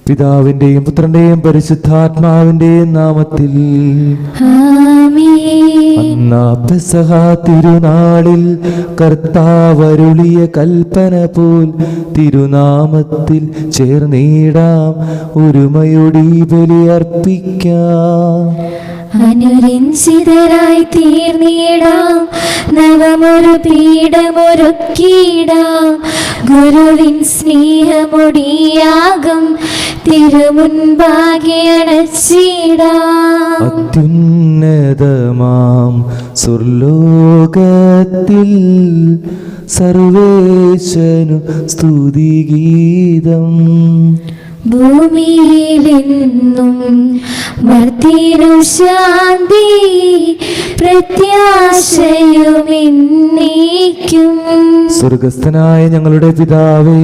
പിതാവിന്റെയും പുത്രന്റെയും പരിശുദ്ധാത്മാവിന്റെയും നാമത്തിൽ അന്നാ പെസഹ തിരുനാളിൽ കർത്താവരുളിയ കൽപ്പന പോൽ തിരുനാമത്തിൽ ചേർന്നിടാം, ഒരുമയോടി ബലിയർപ്പിക്കാം. അനുരഞ്ജിതരായി തീർന്നിടാം, നവമൊരു പീഠമൊരുക്കിടാം, ഗുരുവിൻ സ്നേഹമൊടിയാകും തിരുമുൻപാകെ അണച്ചിടാം. അത്യുന്നതമാം സ്വർലോകത്തിൽ സർവേശനു സ്തുതിഗീതം, ഭൂമിയിലെന്നും മർത്യനു ശാന്തി പ്രത്യാശയുമെന്നേക്കും. സ്വർഗസ്ഥനായ ഞങ്ങളുടെ പിതാവേ,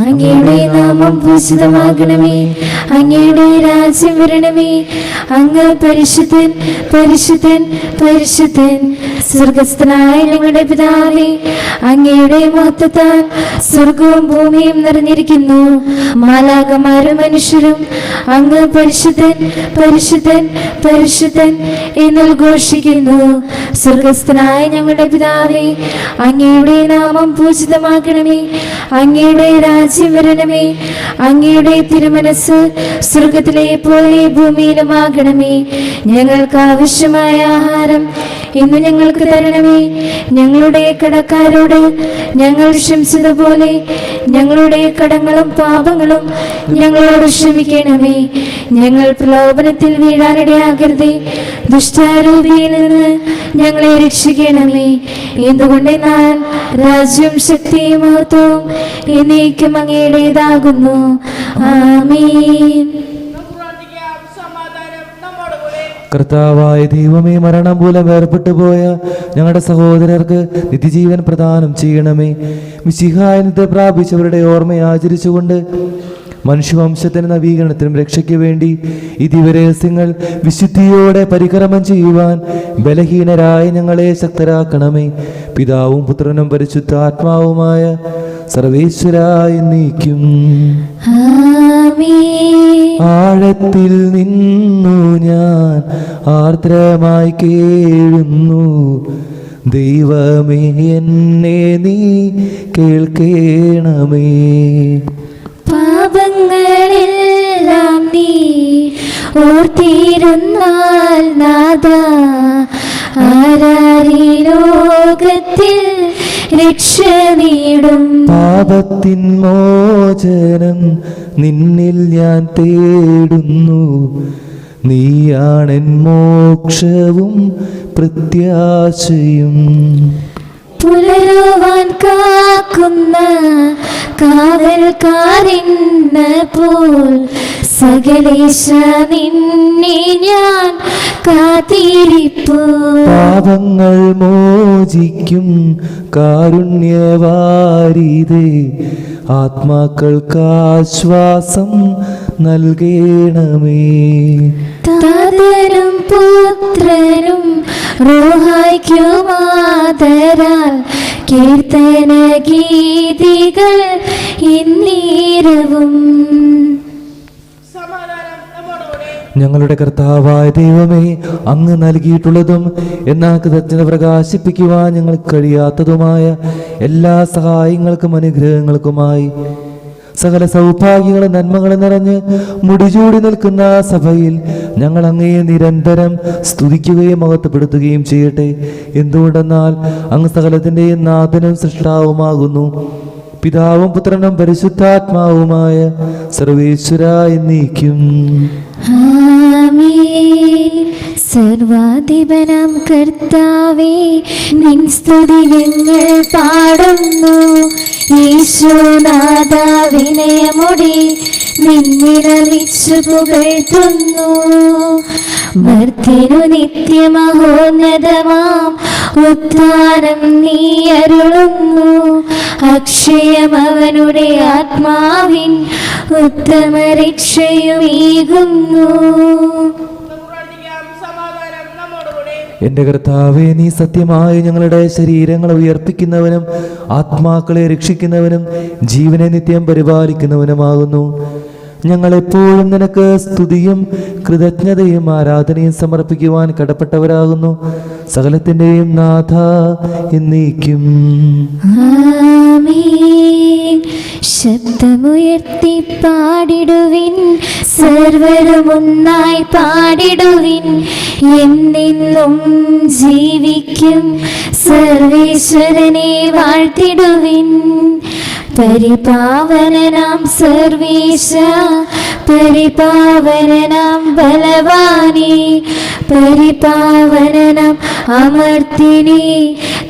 അങ്ങയുടെ നാമം പൂജിതമാകണമേ, അങ്ങയുടെ രാജ്യം വരണമേ, അങ്ങ് പരിശുദ്ധൻ പരിശുദ്ധൻ പരിശുദ്ധൻ. സ്വർഗസ്ഥനായ ഞങ്ങളുടെ പിതാവേ, അങ്ങയുടെ മഹത്വത്താൽ സ്വർഗവും ഭൂമിയും നിറഞ്ഞിരിക്കുന്നു. മാലാഖമാരും മനുഷ്യരും അങ്ങ് പരിശുദ്ധൻ പരിശുദ്ധൻ പരിശുദ്ധൻ എന്നുദ്ഘോഷിക്കുന്നു. സ്വർഗസ്ഥനായ ഞങ്ങളുടെ പിതാവേ, അങ്ങയുടെ നാമം പൂജിതമാകണമേ, അങ്ങയുടെ രാജ്യം വരണമേ, അങ്ങയുടെ തിരുമനസ് സ്വർഗത്തിലെ പോലെ ഭൂമിയിലുമാകണമേ. ഞങ്ങൾക്ക് ആവശ്യമായ ആഹാരം ഇന്ന് ഞങ്ങൾക്ക് തരണമേ. ഞങ്ങളുടെ കടക്കാരോട് ഞങ്ങൾ ക്ഷമിച്ചതുപോലെ ഞങ്ങളുടെ കടങ്ങളും പാപങ്ങളും ഞങ്ങളോട് ക്ഷമിക്കണമേ. ഞങ്ങൾ പ്രലോഭനത്തിൽ വീഴാനിടയാകരുതേ, ദുഷ്ടാരൂപിയിൽ നിന്ന് ഞങ്ങളെ രക്ഷിക്കണമേ. എന്തുകൊണ്ടെന്നാൽ രാജ്യവും ശക്തിയും മഹത്വവും എന്നേക്കും അങ്ങയുടേതാകുന്നു. ആമേൻ. കർത്താവായ ദൈവമേ, മരണം മൂലം വേർപെട്ടു പോയ ഞങ്ങളുടെ സഹോദരർക്ക് നിത്യജീവൻ പ്രദാനം ചെയ്യണമേ. മിശിഹായ നിത്യ പ്രാപിച്ചവരുടെ ഓർമ്മയെ ആചരിച്ചുകൊണ്ട് മനുഷ്യവംശത്തിന് നവീകരണത്തിനും രക്ഷയ്ക്ക് വേണ്ടി ഈ ദിവരഹസ്യങ്ങൾ വിശുദ്ധിയോടെ പരിക്രമം ചെയ്യുവാൻ ബലഹീനരായ ഞങ്ങളെ ശക്തരാക്കണമേ. പിതാവും പുത്രനും പരിശുദ്ധാത്മാവുമായ സർവേശ്വരായി നീക്കും. ആഴത്തിൽ നിന്നു ഞാൻ ആർദ്രമായി കേഴുന്നു, ദൈവമേ എന്നെ നീ കേൾക്കേണമേ. പാപങ്ങളെല്ലാം നീ ഓർത്തിരുന്നാൽ നാഥാ, ആരാരീ ലോകത്തിൽ രക്ഷ നേടും. പാപത്തിൻ മോചനം നിന്നിൽ ഞാൻ തേടുന്നു, നീയാണെൻ മോക്ഷവും പ്രത്യാശയും. പുലരുവാൻ കാക്കുന്ന കാവൽക്കാരെന്ന പോൽ സകലേശ നിന്നെ ഞാൻ കാത്തിരിപ്പു. പാപങ്ങൾ മോചിക്കും കാരുണ്യവാരിതേ, ആത്മാക്കൾക്കാശ്വാസം നൽകണമേ. താതനും പുത്രനും റൂഹായ്ക്കുമാതരാൽ കീർത്തന ഗീതികൾ ഇന്നേരവും. ഞങ്ങളുടെ കർത്താവായ ദൈവമേ, അങ്ങ് നൽകിയിട്ടുള്ളതും എന്നാൽ കൃതജ്ഞത പ്രകാശിപ്പിക്കുവാൻ ഞങ്ങൾക്ക് കഴിയാത്തതുമായ എല്ലാ സഹായങ്ങൾക്കും അനുഗ്രഹങ്ങൾക്കുമായി സകല സൗഭാഗ്യങ്ങളും നന്മകളും നിറഞ്ഞ് മുടിചൂടി നിൽക്കുന്ന സഭയിൽ ഞങ്ങൾ അങ്ങയെ നിരന്തരം സ്തുതിക്കുകയും മഹത്വപ്പെടുത്തുകയും ചെയ്യട്ടെ. എന്തുകൊണ്ടെന്നാൽ അങ്ങ് സകലത്തിൻ്റെയും നാഥനും സൃഷ്ടാവുമാകുന്നു. പിതാവും പുത്രനും പരിശുദ്ധാത്മാവുമായ സർവേശ്വരായി നീക്കും. സർവാധിപനാം കർത്താവേ, നിൻ സ്തുതി ഞങ്ങൾ പാടുന്നു. യേശുനാഥ വിനയമോടെ നിന്നെ നമിച്ചു പുകഴ്ത്തുന്നു. മർത്യനു നിത്യമഹോന്നതമാം ഉദ്ധാനം നീ അരുളുന്നു. അക്ഷയം അവനുടെ ആത്മാവിൻ ഉത്തമ രക്ഷയുമേകുന്നു. എൻ്റെ കർത്താവേ, നീ സത്യമായി ഞങ്ങളുടെ ശരീരങ്ങളെ ഉയർപ്പിക്കുന്നവനും ആത്മാക്കളെ രക്ഷിക്കുന്നവനും ജീവനെ നിത്യം പരിപാലിക്കുന്നവനുമാകുന്നു. ഞങ്ങളെപ്പോഴും നിനക്ക് സ്തുതിയും കൃതജ്ഞതയും ആരാധനയും സമർപ്പിക്കുവാൻ കടപ്പെട്ടവരാകുന്നു. സകലത്തിൻ്റെയും നാഥ എന്നേക്കും. ആമേൻ. ശബ്ദമുയർത്തി പാടിടുവിൻ, സർവരും ഒന്നായി പാടിടുവിൻ. എന്നെന്നും ജീവിക്കും സർവേശ്വരനെ വാഴ്ത്തിടുവിൻ. പരിപാവനനാം സർവേശ, പരിപാവനനാം ബലവാനേ, പരിപാവനനാം അമർത്തിനേ,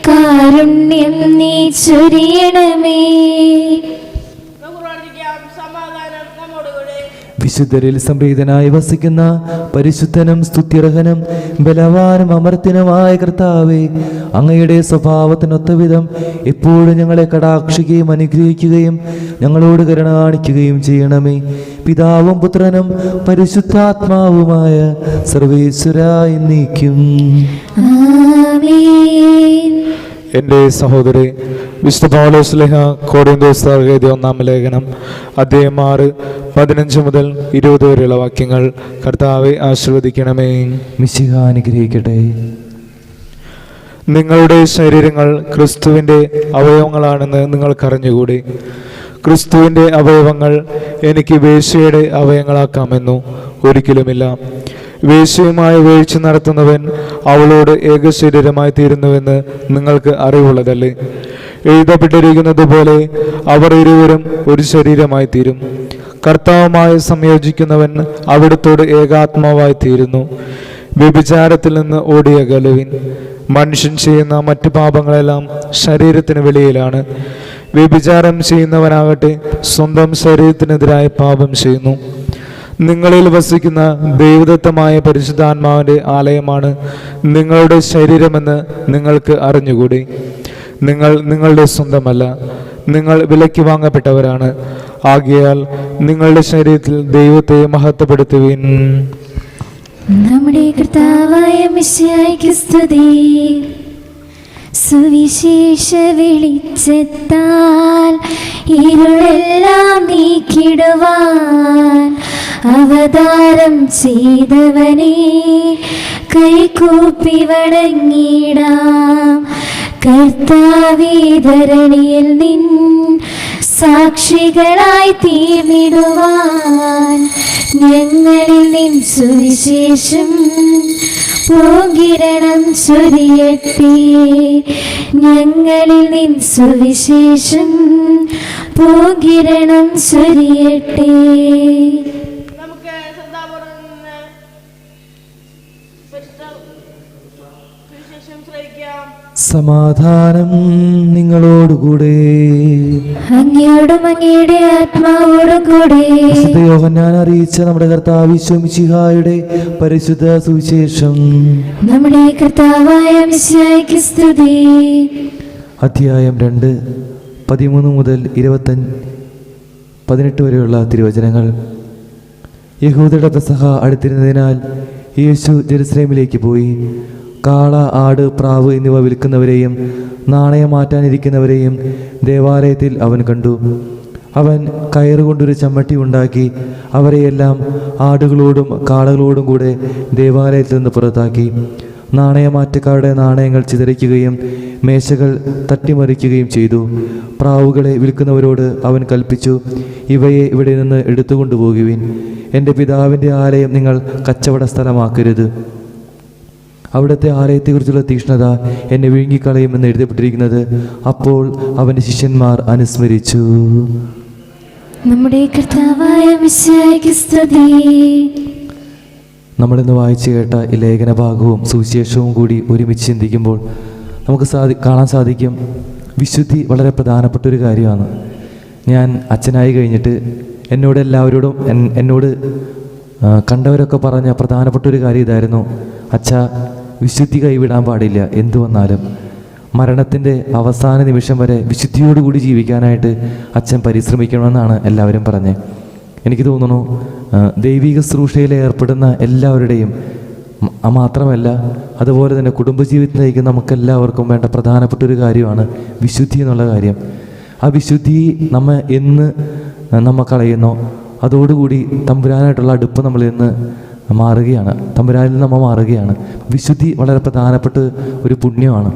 കാരുണ്യം നീ ചൊരിയണമേ. വിശുദ്ധരിൽ സംപ്രീതനായി വസിക്കുന്ന പരിശുദ്ധനും സ്തുത്യർഹനും ബലവാനും അമർത്തിനുമായ കർത്താവേ, അങ്ങയുടെ സ്വഭാവത്തിനൊത്തവിധം എപ്പോഴും ഞങ്ങളെ കടാക്ഷിക്കുകയും അനുഗ്രഹിക്കുകയും ഞങ്ങളോട് കരുണ കാണിക്കുകയും ചെയ്യണമേ. പിതാവും പുത്രനും പരിശുദ്ധാത്മാവുമായ സർവേശ്വരായ എന്നേക്കും. ആമേൻ. എൻ്റെ സഹോദരി, വിശുദ്ധ പൗലോസ് ശ്ലീഹ കൊരിന്ത്യർക്ക് എഴുതിയ 1-ാം ലേഖനം അധ്യായം 6 15 മുതൽ 20 വരെയുള്ള വാക്യങ്ങൾ. കർത്താവെ ആശീർവദിക്കണമേ. മിശിഹ അനുഗ്രഹിക്കട്ടെ. നിങ്ങളുടെ ശരീരങ്ങൾ ക്രിസ്തുവിൻ്റെ അവയവങ്ങളാണെന്ന് നിങ്ങൾക്കറിഞ്ഞുകൂടി. ക്രിസ്തുവിൻ്റെ അവയവങ്ങൾ എനിക്ക് വേശ്യയുടെ അവയവങ്ങളാക്കാമെന്നു ഒരിക്കലുമില്ല. വേശ്യയുമായി വീഴ്ച നടത്തുന്നവൻ അവളോട് ഏകശരീരമായി തീരുന്നുവെന്ന് നിങ്ങൾക്ക് അറിവുള്ളതല്ലേ? എഴുതപ്പെട്ടിരിക്കുന്നത് പോലെ അവർ ഇരുവരും ഒരു ശരീരമായി തീരും. കർത്താവുമായി സംയോജിക്കുന്നവൻ അവിടുത്തോട് ഏകാത്മാവായി തീരുന്നു. വ്യഭിചാരത്തിൽ നിന്ന് ഓടിയകലുവിൻ. മനുഷ്യൻ ചെയ്യുന്ന മറ്റു പാപങ്ങളെല്ലാം ശരീരത്തിന് വെളിയിലാണ്. വ്യഭിചാരം ചെയ്യുന്നവനാകട്ടെ സ്വന്തം ശരീരത്തിനെതിരായ പാപം ചെയ്യുന്നു. നിങ്ങളിൽ വസിക്കുന്ന ദൈവദത്തമായ പരിശുദ്ധാത്മാവിൻ്റെ ആലയമാണ് നിങ്ങളുടെ ശരീരമെന്ന് നിങ്ങൾക്ക് അറിഞ്ഞുകൂടി. നിങ്ങൾ നിങ്ങളുടെ സ്വന്തമല്ല, നിങ്ങൾ വിലയ്ക്ക് വാങ്ങപ്പെട്ടവരാണ്. ആകയാൽ നിങ്ങളുടെ ശരീരത്തിൽ ദൈവത്തെ മഹത്വപ്പെടുത്തുവിൻ. നമ്മുടെ കർത്താവായ മിശിഹായ്ക്ക് സ്തുതി. സുവിശേഷ വെളിച്ചത്താൽ ഇരുളെല്ലാം നീക്കിടുവാൻ അവതാരം ചെയ്തവനെ കൈകൂപ്പി വണങ്ങിടാം. കർത്താവേ, ധരണിയിൽ നിൻ സാക്ഷികളായി തീർന്നിടുവാൻ ഞങ്ങളിൽ നിൻ സുവിശേഷം പൂങ്കിരണം ചൊരിയട്ടെ. ഞങ്ങളിൽ നിൻ സുവിശേഷം പൂങ്കിരണം ചൊരിയട്ടെ. നമുക്ക് ശ്രദ്ധാപൂർവം നിന്ന് സുവിശേഷം ശ്രവിക്കാം. സമാധാനം നിങ്ങളോടുകൂടെ. അങ്ങയോടും അങ്ങയുടെ ആത്മാവോടും കൂടെ. വിശുദ്ധ യോഹന്നാൻ അറിയിച്ച നമ്മുടെ കർത്താവ് ഈശോ മിശിഹായുടെ പരിശുദ്ധ സുവിശേഷം. നമ്മുടെ കർത്താവായ മിശിഹായ്ക്ക് സ്തുതി. അധ്യായം 2 13 മുതൽ 18 വരെയുള്ള തിരുവചനങ്ങൾ. യഹൂദരുടെ പെസഹ അടുത്തിരുന്നതിനാൽ യേശു ജെറുസലേമിലേക്ക് പോയി. കാള, ആട്, പ്രാവ് എന്നിവ വിൽക്കുന്നവരെയും നാണയം മാറ്റാനിരിക്കുന്നവരെയും ദേവാലയത്തിൽ അവൻ കണ്ടു. അവൻ കയറുകൊണ്ടൊരു ചമ്മട്ടി ഉണ്ടാക്കി അവരെയെല്ലാം ആടുകളോടും കാളകളോടും കൂടെ ദേവാലയത്തിൽ നിന്ന് പുറത്താക്കി. നാണയമാറ്റക്കാരുടെ നാണയങ്ങൾ ചിതറിക്കുകയും മേശകൾ തട്ടിമറിക്കുകയും ചെയ്തു. പ്രാവുകളെ വിൽക്കുന്നവരോട് അവൻ കൽപ്പിച്ചു, ഇവയെ ഇവിടെ നിന്ന് എടുത്തുകൊണ്ടുപോകുവിൻ. എൻ്റെ പിതാവിൻ്റെ ആലയം നിങ്ങൾ കച്ചവട സ്ഥലമാക്കരുത്. അവിടുത്തെ ആലയത്തെക്കുറിച്ചുള്ള തീക്ഷ്ണത എന്നെ വിഴുങ്ങിക്കളയുമെന്ന് എഴുതപ്പെട്ടിരിക്കുന്നത് അപ്പോൾ അവൻ്റെ ശിഷ്യന്മാർ അനുസ്മരിച്ചു. നമ്മുടെ കർത്താവായ മിശിഹായ്ക്ക് സ്തുതി. നമ്മളിന്ന് വായിച്ചു കേട്ട ഈ ലേഖന ഭാഗവും സുവിശേഷവും കൂടി ഒരുമിച്ച് ചിന്തിക്കുമ്പോൾ നമുക്ക് കാണാൻ സാധിക്കും, വിശുദ്ധി വളരെ പ്രധാനപ്പെട്ട ഒരു കാര്യമാണ്. ഞാൻ അച്ഛനായി കഴിഞ്ഞിട്ട് എന്നോട് കണ്ടവരൊക്കെ പറഞ്ഞ പ്രധാനപ്പെട്ട ഒരു കാര്യം ഇതായിരുന്നു, അച്ഛാ, വിശുദ്ധി കൈവിടാൻ പാടില്ല. എന്തു വന്നാലും മരണത്തിൻ്റെ അവസാന നിമിഷം വരെ വിശുദ്ധിയോടുകൂടി ജീവിക്കാനായിട്ട് അച്ഛൻ പരിശ്രമിക്കണമെന്നാണ് എല്ലാവരും പറഞ്ഞത്. എനിക്ക് തോന്നുന്നു ദൈവിക ശുശ്രൂഷയിൽ ഏർപ്പെടുന്ന എല്ലാവരുടെയും മാത്രമല്ല, അതുപോലെ തന്നെ കുടുംബജീവിതത്തിൽ നയിക്കുന്ന നമുക്കെല്ലാവർക്കും വേണ്ട പ്രധാനപ്പെട്ട ഒരു കാര്യമാണ് വിശുദ്ധി എന്നുള്ള കാര്യം. ആ വിശുദ്ധി എന്ന് നമ്മ കളയുന്നോ അതോടുകൂടി തമ്പുരാനായിട്ടുള്ള അടുപ്പ് നമ്മളിൽ നിന്ന് മാറുകയാണ്, തമ്പുരാനിൽ നിന്ന് നമ്മൾ മാറുകയാണ്. വിശുദ്ധി വളരെ പ്രധാനപ്പെട്ട ഒരു പുണ്യമാണ്.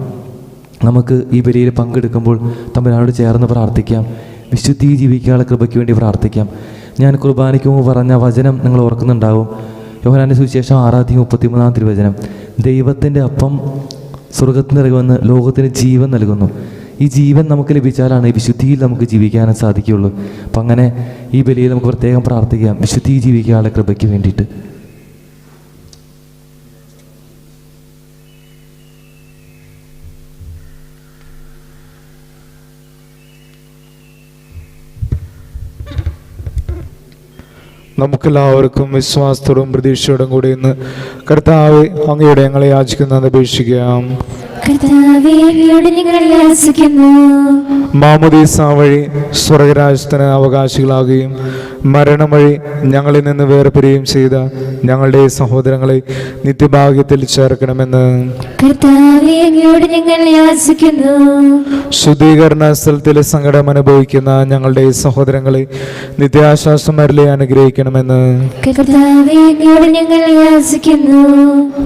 നമുക്ക് ഈ ബലിയിൽ പങ്കെടുക്കുമ്പോൾ തമ്പുരാനോട് ചേർന്ന് പ്രാർത്ഥിക്കാം, വിശുദ്ധി ജീവിക്കാനുള്ള കൃപയ്ക്ക് വേണ്ടി പ്രാർത്ഥിക്കാം. ഞാൻ കുർബാനയ്ക്ക് മുമ്പ് പറഞ്ഞ വചനം നിങ്ങൾ ഓർക്കുന്നുണ്ടാവും. യോഹന്നാന്റെ സുവിശേഷം 6:33 തിരുവചനം, ദൈവത്തിൻ്റെ അപ്പം സ്വർഗത്തിൽ നിറങ്ങുമെന്ന് ലോകത്തിന് ജീവൻ നൽകുന്നു. ഈ ജീവൻ നമുക്ക് ലഭിച്ചാലാണ് ഈ വിശുദ്ധിയിൽ നമുക്ക് ജീവിക്കാൻ സാധിക്കുകയുള്ളൂ. അപ്പം അങ്ങനെ ഈ ബലിയിൽ നമുക്ക് പ്രത്യേകം പ്രാർത്ഥിക്കാം, വിശുദ്ധി ജീവിക്കാനുള്ള കൃപയ്ക്ക് വേണ്ടിയിട്ട്. നമുക്കെല്ലാവർക്കും വിശ്വാസത്തോടും പ്രതീക്ഷയോടും കൂടി ഇന്ന് കർത്താവെ അങ്ങയുടെ ഞങ്ങളെ യാചിക്കുന്നത് അപേക്ഷിക്കാം. കർത്താവേ, അങ്ങയോട് ഞങ്ങൾ യാചിക്കുന്നു. മാമോദീസ വഴി സ്വർഗരാജ്യത്തിന് അവകാശികളാകുകയും മരണം വഴി ഞങ്ങളിൽ നിന്ന് വേർപിരിയുകയും ചെയ്ത ഞങ്ങളുടെ സഹോദരങ്ങളെ നിത്യഭാഗ്യത്തിൽ ചേർക്കണമെന്ന് കർത്താവേ, അങ്ങയോട് ഞങ്ങൾ യാചിക്കുന്നു. ശുദ്ധീകരണ സ്ഥലത്തിലെ സങ്കടം അനുഭവിക്കുന്ന ഞങ്ങളുടെ സഹോദരങ്ങളെ നിത്യാശ്വാസം അരുളി അനുഗ്രഹിക്കണമെന്ന് കർത്താവേ, അങ്ങയോട് ഞങ്ങൾ യാചിക്കുന്നു.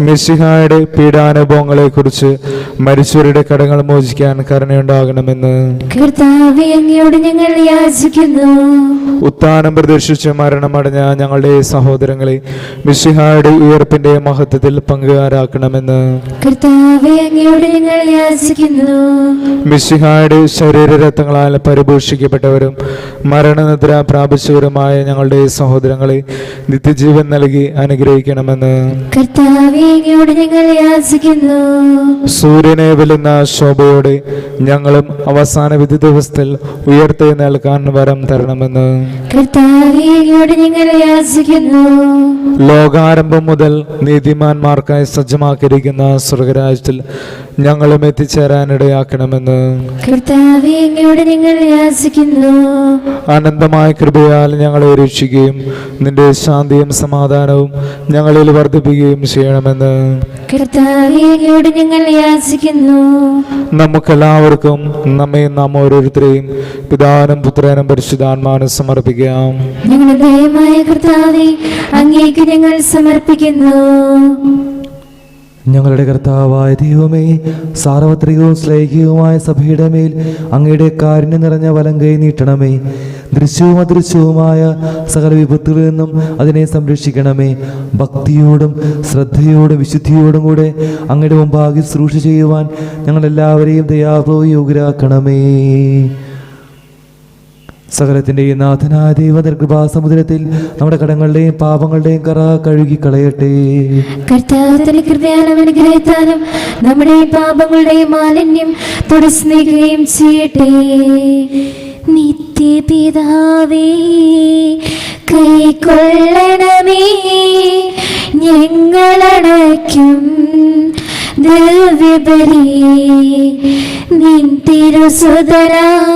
മിശിഹായുടെ പീഡാനുഭവങ്ങളെ കുറിച്ച് മരിച്ചവരുടെ കടങ്ങൾ മോചിക്കാൻ കരുണയുണ്ടാകണമെന്ന് കർത്താവേ, അങ്ങയോട് ഞങ്ങൾ യാചിക്കുന്നു. ഉത്ഥാനം പ്രതീക്ഷിച്ച് മരണമടഞ്ഞ ഞങ്ങളുടെ സഹോദരങ്ങളെ മിശിഹായുടെ ഉയർപ്പിന്റെ മഹത്വത്തിൽ പങ്കുകാരാക്കണമെന്ന് കർത്താവേ, അങ്ങയോട് ഞങ്ങൾ യാചിക്കുന്നു. മിശിഹായുടെ ശരീരരത്നങ്ങളാൽ പരിപോഷിക്കപ്പെട്ടവരും മരണനിദ്ര പ്രാപിച്ചവരുമായ ഞങ്ങളുടെ സഹോദരങ്ങളെ നിത്യജീവൻ നൽകി അനുഗ്രഹിക്കണമെന്ന് കർത്താവേ, അങ്ങയോട് ഞങ്ങൾ യാചിക്കുന്നു. സൂര്യനെ വെല്ലുന്ന ശോഭയോടെ ഞങ്ങളും അവസാന വിധി ദിവസത്തിൽ ഉയർത്തെഴുന്നേൽക്കാൻ വരം തരണമെന്ന് കർത്താവേ, അങ്ങയോട് ഞങ്ങൾ യാചിക്കുന്നു. ലോകാരംഭം മുതൽ നീതിമാന്മാർക്കായി സജ്ജമാക്കിയിരിക്കുന്ന സ്വർഗരാജ്യത്തിൽ ഞങ്ങളും എത്തിച്ചേരാനിടയാക്കണമെന്ന് കർത്താവേ, അങ്ങയോട് ഞങ്ങൾ യാചിക്കുന്നു. അനന്തമായ കൃപയാൽ ഞങ്ങളെ രക്ഷിക്കുകയും നിന്റെ ശാന്തിയും സമാധാനവും ഞങ്ങളിൽ വർദ്ധിപ്പിക്കുകയും ചെയ്യണമെന്ന് കർത്താവേ, അങ്ങയോട് ഞങ്ങൾ യാചിക്കുന്നു. നമുക്കെല്ലാവർക്കും നാം ഓരോരുത്തരെയും പിതാവിനും പുത്രനും പരിശുദ്ധാത്മാവിനും സമർപ്പിക്കാം. ഞങ്ങളുടെ ദയമായ കർത്താവേ, അങ്ങേക്ക് ഞങ്ങൾ സമർപ്പിക്കുന്നു. ഞങ്ങളുടെ കർത്താവായ ദൈവമേ, സാർവത്രികവും ശ്ലൈഹികവുമായ സഭയുടെ മേൽ അങ്ങയുടെ കാരുണ്യം നിറഞ്ഞ വലങ്കൈ നീട്ടണമേ. ദൃശ്യവും അദൃശ്യവുമായ സകല വിപത്തുകളിൽ നിന്നും അതിനെ സംരക്ഷിക്കണമേ. ഭക്തിയോടും ശ്രദ്ധയോടും വിശുദ്ധിയോടും കൂടെ അങ്ങയുടെ മുമ്പാകെ ശുശ്രൂഷ ചെയ്യുവാൻ ഞങ്ങളെല്ലാവരെയും ദയാപൂർവ്വം യോഗ്യരാക്കണമേ. സകലത്തിൻ്റെയും നാഥനായ ദൈവത്തിന്റെ കൃപാസമുദ്രത്തിൽ നമ്മുടെ കടങ്ങളുടെയും പാപങ്ങളുടെയും കറ കഴുകിക്കളയട്ടെ. കർത്താവിന്റെ കൃപയാലും അനുഗ്രഹത്താലും നമ്മുടെ പാപങ്ങളുടെയും മാലിന്യം തുടച്ചു നീക്കുകയും ചെയ്യട്ടെ. നിത്യപിതാവേ, കൈക്കൊള്ളണമേ ഞങ്ങളടയ്ക്കും ദിവ്യബലി. നിൻ തിരുസുതരാം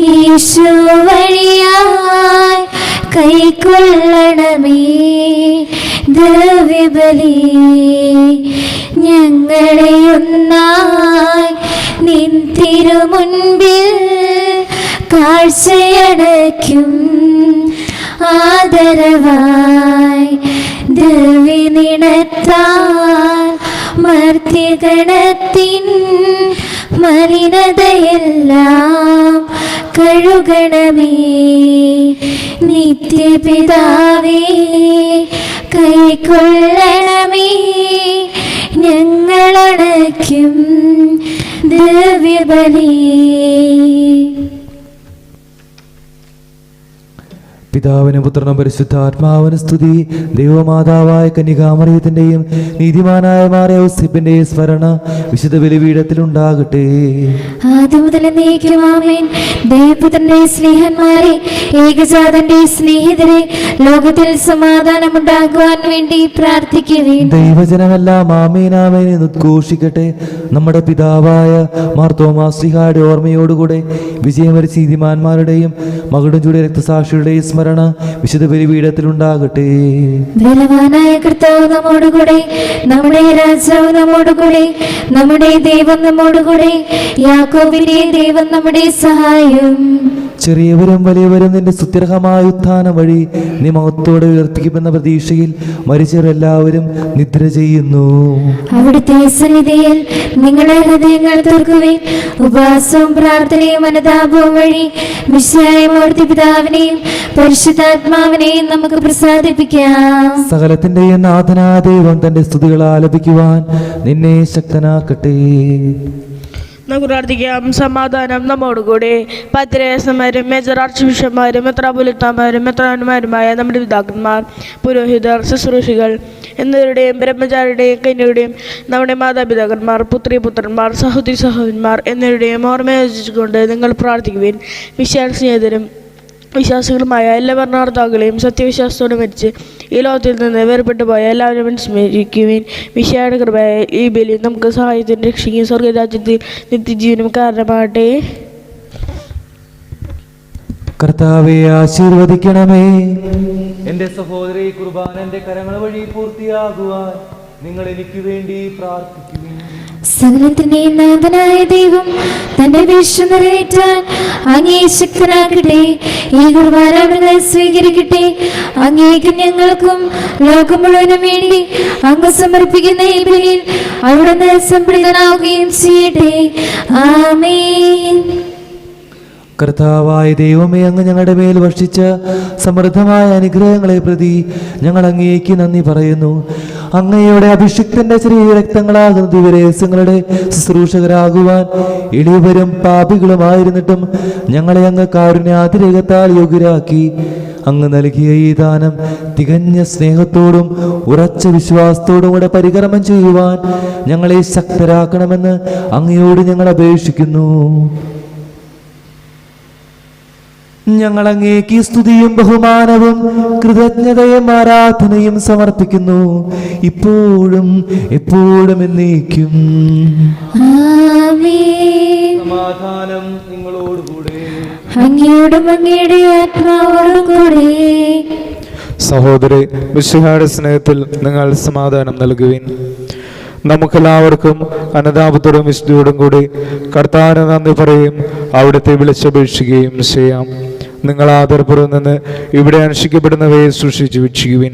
യേശു വഴിയായി കൈക്കൊള്ളണമേ ദിവ്യബലി. ഞങ്ങളെ ഒന്നായി നിൻ തിരുമുൻപിൽ കാഴ്ചയടയ്ക്കും ആദരവായി ദിവ്യനിണത്താൽ മർത്യഗണത്തിൻ മലിനതയെല്ലാം കഴുകണമേ. നിത്യപിതാവേ, കൈക്കൊള്ളണമേ ഞങ്ങളടയ്ക്കും ദിവ്യബലി. പിതാവിനും പുത്രനും പരിശുദ്ധാത്മാവിനും സ്തുതി. ദൈവമാതാവായ കന്യകാമറിയത്തിന്റെയും നീതിമാനായ മാർയോസേപ്പിന്റെയും സ്മരണ വിശുദ്ധ ബലിപീഠത്തിലുണ്ടാകട്ടെ. ആദ്യം മുതൽ എന്നേക്കും ആമേൻ. ദൈവപുത്രന്റെ സ്നേഹന്മാരെ, ഏകജാതന്റെ സ്നേഹിതരെ, ലോകത്തിൽ സമാധാനമുണ്ടാകുവാൻ വേണ്ടി പ്രാർത്ഥിക്കുവിൻ. ദൈവജനമെല്ലാം ആമേൻ ആമേൻ എന്ന് ഉദ്ഘോഷിക്കട്ടെ. നമ്മുടെ പിതാവായ മാർത്തോമാശ്ലീഹായുടെ ഓർമ്മയോടുകൂടെ വിജയം വരിച്ച നീതിമാന്മാരുടെയും മകുടം ചൂടിയ രക്തസാക്ഷികളുടെയും സ്മരണ വിശുദ്ധ ബലിപീഠത്തിലുണ്ടാകട്ടെ. ബലവാനായ കർത്താവ് നമ്മോടുകൂടെ, നമ്മുടെ രാജാവ് നമ്മോടുകൂടെ, നമ്മുടെ ദൈവം നമ്മോടുകൂടെ, യാക്കോബിന്റെ ദൈവം നമ്മുടെ സഹായം. ചെറിയവരും വലിയവരും നിന്റെ സുത്യർഹമായ ഉത്ഥാനം വഴി നീ മഹത്തോടെ ഉയർത്തിക്കുമെന്ന പ്രതീക്ഷയിൽ മരിച്ചവരെല്ലാവരും നിദ്ര ചെയ്യുന്നു. അവിടുത്തെ സന്നിധിയിൽ നിങ്ങളുടെ ഹൃദയങ്ങൾ തുറക്കുവിൻ. ഉപവാസവും പ്രാർത്ഥനയും അനുതാപവും വഴി മിശിഹായ മൂർത്തി പിതാവിനെയും പരിശുദ്ധാത്മാവിനെയും നമുക്ക് പ്രസാദിപ്പിക്കാം. സകലത്തിന്റെയും നാഥനായ ദൈവം തന്റെ സ്തുതികൾ ആലപിക്കുവാൻ നിന്നെ ശക്തനാക്കട്ടെ. നമുക്ക് പ്രാർത്ഥിക്കാം. സമാധാനം നമ്മോടുകൂടെ. പത്രാസന്മാരും മേജർ ആർച്ച് ബിഷപ്പ്മാരും മെത്രാപ്പൊലീത്തമാരും മെത്രാന്മാരുമായ നമ്മുടെ പിതാക്കന്മാർ, പുരോഹിതർ, ശുശ്രൂഷികൾ എന്നിവരുടെയും ബ്രഹ്മചാരിയുടെയും കന്യയുടെയും നമ്മുടെ മാതാപിതാക്കന്മാർ, പുത്രിപുത്രന്മാർ, സഹോദരി സഹോദരന്മാർ എന്നിവരുടെയും ഓർമ്മയോജിച്ചുകൊണ്ട് നിങ്ങൾ പ്രാർത്ഥിക്കുവിൻ. വിശ്വാസിയേതരും വിശ്വാസികളുമായ എല്ലാ ഭരണകർത്താക്കളെയും സത്യവിശ്വാസത്തോടെ മരിച്ച് ഈ ലോകത്തിൽ നിന്ന് വേർപെട്ടു പോയ എല്ലാവരും സ്മരിക്കുവിൻ. വിശാല കൃപയായ ഈ ബലി നമുക്ക് സഹായത്തിന് രക്ഷിക്കുകയും സ്വർഗരാജ്യത്തിൽ നിത്യജീവനും കാരണമാകട്ടെ. കർത്താവെ ആശീർവദിക്കണമേ. എന്റെ സഹോദരി കുർബാന എന്റെ കരങ്ങൾ വഴി പൂർത്തിയാകുവാൻ നിങ്ങൾ എനിക്ക് വേണ്ടി പ്രാർത്ഥിക്കുവിൻ. സകലത്തിന്റെയും നാഥനായ ദൈവം തന്റെ വിശ്വ നിറവേറ്റാൻ അങ്ങേ ശക്തനാക്കട്ടെ. ഈ കുർബാന അവിടുന്ന് സ്വീകരിക്കട്ടെ. അങ്ങേക്കും ഞങ്ങൾക്കും ലോകം മുഴുവനും വേണ്ടി അങ്ങ് സമർപ്പിക്കുന്ന ഈ ബലിയിൽ അവിടുന്ന് സംപ്രീതനാവുകയും ചെയ്യട്ടെ. ആമേൻ. കർത്താവായ ദൈവമേ, അങ്ങ് ഞങ്ങളുടെ മേൽ വർഷിച്ച സമൃദ്ധമായ അനുഗ്രഹങ്ങളെ പ്രതി ഞങ്ങൾ അങ്ങേക്ക് നന്ദി പറയുന്നു. അങ്ങയുടെ അഭിഷിക്തന്റെ ശരീരരക്തങ്ങളാകുന്ന ദിവരേശങ്ങളുടെ ശുശ്രൂഷകരാകുവാൻ എളിയവരും പാപികളുമായിരുന്നിട്ടും ഞങ്ങളെ അങ്ങ് കാരുണ്യാതിരേകത്താൽ യോഗ്യരാക്കി. അങ്ങ് നൽകിയ ഈ ദാനം തികഞ്ഞ സ്നേഹത്തോടും ഉറച്ച വിശ്വാസത്തോടും കൂടെ പരികർമ്മം ചെയ്യുവാൻ ഞങ്ങളെ ശക്തരാക്കണമെന്ന് അങ്ങയോട് ഞങ്ങൾ അപേക്ഷിക്കുന്നു. ഞങ്ങൾ അങ്ങേക്ക് സ്തുതിയും ബഹുമാനവും കൃതജ്ഞതയും ആരാധനയും സമർപ്പിക്കുന്നു, ഇപ്പോഴും എപ്പോഴും എന്നേക്കും. ആമേൻ. സമാധാനം നിങ്ങളോടുകൂടെ. അങ്ങയോടും അങ്ങയുടെ ആത്മാവോടും കൂടെ. സഹോദരി, മിശിഹായുടെ സ്നേഹത്തിൽ നിങ്ങൾ സമാധാനം നൽകുവിൻ. നമുക്കെല്ലാവർക്കും അനുതാപത്തോടും വിശുദ്ധിയോടും കൂടി കർത്താവിന് നന്ദി പറയും അവിടുത്തെ വിളിച്ചപേക്ഷിക്കുകയും ചെയ്യാം. നിങ്ങൾ ആദരപൂർവ്വം നിന്ന് ഇവിടെ അനുഷ്ഠിക്കപ്പെടുന്നവയെ സൂക്ഷിച്ച് വീക്ഷിക്കുവിൻ.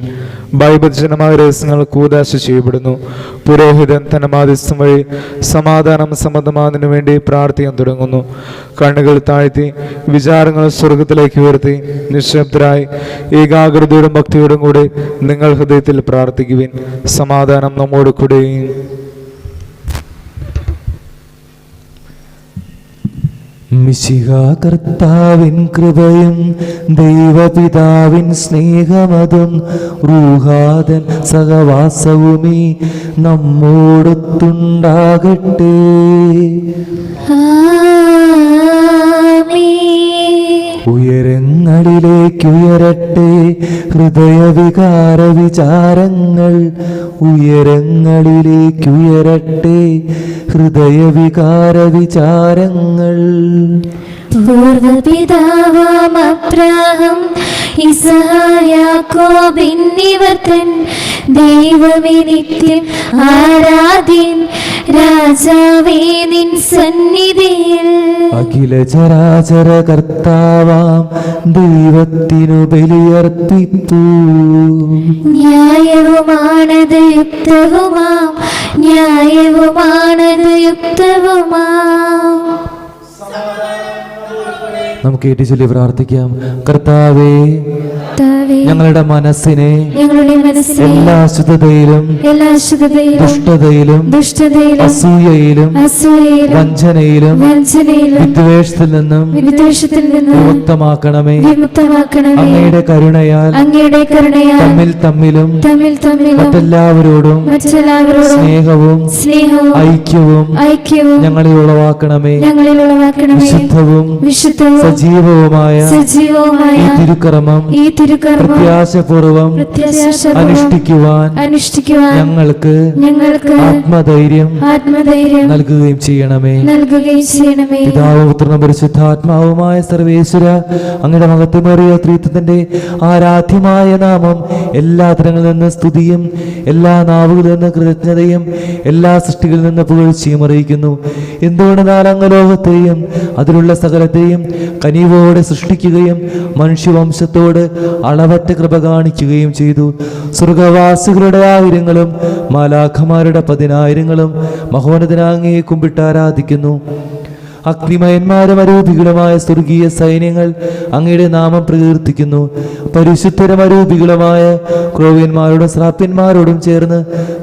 ബൈബിൾജനമായ രഹസ്യങ്ങൾ കൂദാശ ചെയ്യപ്പെടുന്നു. പുരോഹിതൻ തന്റെ മാധ്യസ്ഥം വഴി സമാധാനം സംബന്ധമാകുന്നതിനു വേണ്ടി പ്രാർത്ഥിക്കാൻ തുടങ്ങുന്നു. കണ്ണുകൾ താഴ്ത്തി വിചാരങ്ങൾ സ്വർഗത്തിലേക്ക് ഉയർത്തി നിശബ്ദരായി ഏകാഗ്രതയോടും ഭക്തിയോടും കൂടി നിങ്ങൾ ഹൃദയത്തിൽ പ്രാർത്ഥിക്കുവിൻ. സമാധാനം നമ്മോട് കൂടെ. മിശിഹാ കർത്താവിൻ കൃപയും ദൈവപിതാവിൻ സ്നേഹമതും റൂഹാദൻ സഹവാസവുമീ നമ്മോടൊത്തുണ്ടാകട്ടെ. ഉയരങ്ങളിലേക്കുയരട്ടെ ഹൃദയവികാര വിചാരങ്ങൾ, ഉയരങ്ങളിലേക്കുയരട്ടെ ഹൃദയവികാര വിചാരങ്ങൾ. പൂർവപിതാവാം അബ്രാഹാം ഇസ്ഹാക്ക് യാക്കോബ് എന്നിവർ തൻ ദൈവമേ നിത്യം ആരാധ്യൻ രാജാവേ നിൻ സന്നിധിയിൽ. അഖില ചരാചര കർത്താവാം ദൈവത്തിനു ബലിയർപ്പിപ്പൂ. ന്യായവുമാണത് യുക്തവുമാം, ന്യായവുമാണത് യുക്തവുമാം. നമുക്ക് ഏറ്റുചൊല്ലി പ്രാർത്ഥിക്കാം. കർത്താവേ, ഞങ്ങളുടെ മനസ്സിനെ എല്ലാ അശുദ്ധതയിലും ദുഷ്ടതയിലും അസൂയയിലും വഞ്ചനയിലും വിദ്വേഷത്തിൽ നിന്നും വിമുക്തമാക്കണമേ. അങ്ങയുടെ കരുണയാൽ തമ്മിൽ തമ്മിലും മറ്റെല്ലാവരോടും സ്നേഹവും ഐക്യവും ഞങ്ങളിൽ ഉളവാക്കണമേ. വിശുദ്ധവും സജീവവുമായ ഈ തിരുക്കർമ്മം പ്രത്യാശപൂർവം അനുഷ്ഠിക്കുവാൻ ഞങ്ങൾക്ക് ആത്മധൈര്യം നൽകുകയും ചെയ്യണമേ. പിതാവും പുത്രനും പരിശുദ്ധാത്മാവുമായ സർവേശ്വര, അങ്ങയുടെ മഹത്വമേറിയ ത്രിത്വത്തിന്റെ ആരാധ്യമായ നാമം എല്ലാ തരങ്ങളിൽ നിന്ന് സ്തുതിയും എല്ലാ നാവുകളിൽ നിന്ന് കൃതജ്ഞതയും എല്ലാ സൃഷ്ടികളിൽ നിന്ന് പുകഴ്ചയും അറിയിക്കുന്നു. എന്തുകൊണ്ടെന്നാൽ അങ്ങ് ലോകത്തെയും അതിലുള്ള സകലത്തെയും കനിവോടെ സൃഷ്ടിക്കുകയും മനുഷ്യവംശത്തോട് അളവറ്റ കൃപ കാണിക്കുകയും ചെയ്തു. സ്വർഗവാസികളുടെ ആയിരങ്ങളും മാലാഖമാരുടെ 10,000ങ്ങളും മഹോന്നതനാങ്ങയെ കുമ്പിട്ട് ആരാധിക്കുന്നു. അഗ്നിമയന്മാരും അരൂപികളുമായ സ്വർഗീയ സൈന്യങ്ങൾ അങ്ങയുടെ നാമം പ്രകീർത്തിക്കുന്നു. പരിശുദ്ധരും അരൂപികളുമായ ക്രോവ്യന്മാരോടും ശ്രാപ്യന്മാരോടും ചേർന്ന്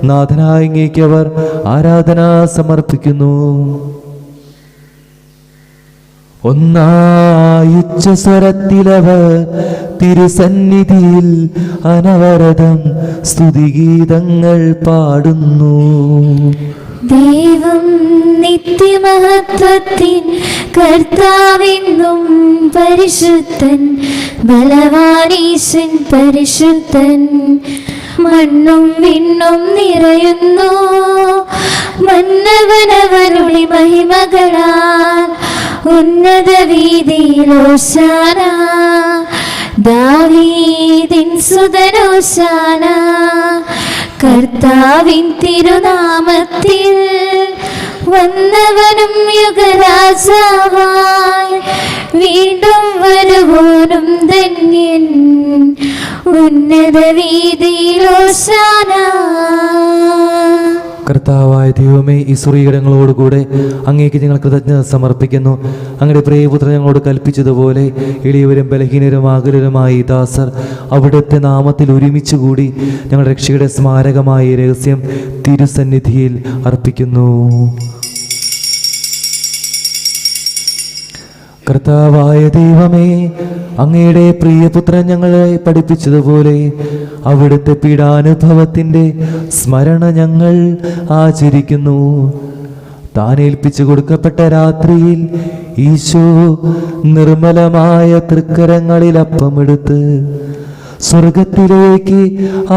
നാഥനായ അങ്ങേക്ക് അവർ ആരാധന സമർപ്പിക്കുന്നു. ഒന്നായുച്ച സ്വരത്തിലവർ തിരുസന്നിധിയിൽ അനവരതം സ്തുതിഗീതങ്ങൾ പാടുന്നു. ദൈവം നിത്യമഹത്വത്തിൻ കർത്താവെന്നും പരിശുദ്ധൻ, ബലവാനീശൻ പരിശുദ്ധൻ. മണ്ണും വിണ്ണും നിറയുന്നു മന്നവനവനുടെ മഹിമകളാൽ. ഉന്നത വീതിയിൽ ഹോശാന, ദാവീദിൻ സുതനോശാന. കർത്താവിൻ തിരുനാമത്തിൽ വന്നവനും യുഗരാജാവായി വീണ്ടും വരുവോനും ധന്യൻ. ഉന്നത വീതിയിൽ ഹോശാന. കർത്താവായ ദൈവമേ, ഈ സ്വർഗ്ഗീയങ്ങളോടുകൂടെ അങ്ങേക്ക് ഞങ്ങൾ കൃതജ്ഞത സമർപ്പിക്കുന്നു. അങ്ങയുടെ പ്രിയപുത്രൻ ഞങ്ങളോട് കൽപ്പിച്ചതുപോലെ എളിയവരും ബലഹീനരും ആകുലരുമായി ഈ ദാസർ അവിടുത്തെ നാമത്തിൽ ഒരുമിച്ച് കൂടി ഞങ്ങളുടെ രക്ഷയുടെ സ്മാരകമായ ഈ രഹസ്യം തിരുസന്നിധിയിൽ അർപ്പിക്കുന്നു. കർത്താവായ ദൈവമേ, അങ്ങയുടെ പ്രിയപുത്രൻ ഞങ്ങളെ പഠിപ്പിച്ചതുപോലെ അവിടുത്തെ പീഡാനുഭവത്തിൻ്റെ സ്മരണ ഞങ്ങൾ ആചരിക്കുന്നു. താൻ ഏൽപ്പിച്ചു കൊടുക്കപ്പെട്ട രാത്രിയിൽ ഈശോ നിർമ്മലമായ തൃക്കരങ്ങളിൽ അപ്പമെടുത്ത് സ്വർഗത്തിലേക്ക്